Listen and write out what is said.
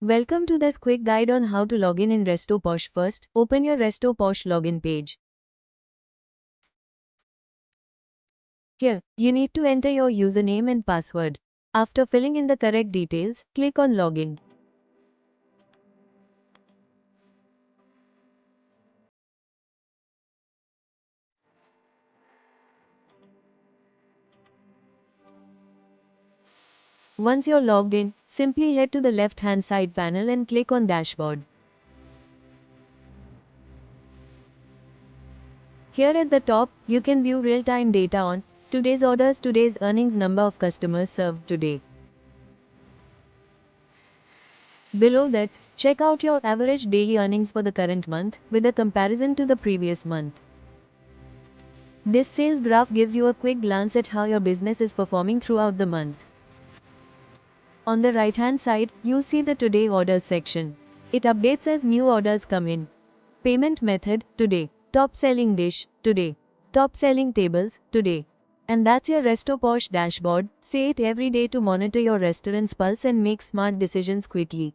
Welcome to this quick guide on how to log in Restro-POS. First, open your Restro-POS login page. Here, you need to enter your username and password. After filling in the correct details, click on Login. Once you're logged in, simply head to the left-hand side panel and click on Dashboard. Here at the top, you can view real-time data on today's orders, today's earnings, number of customers served today. Below that, check out your average daily earnings for the current month with a comparison to the previous month. This sales graph gives you a quick glance at how your business is performing throughout the month. On the right-hand side, you'll see the Today Orders section. It updates as new orders come in. Payment method, today. Top selling dish, today. Top selling tables, today. And that's your Restro-POS dashboard. Say it every day to monitor your restaurant's pulse and make smart decisions quickly.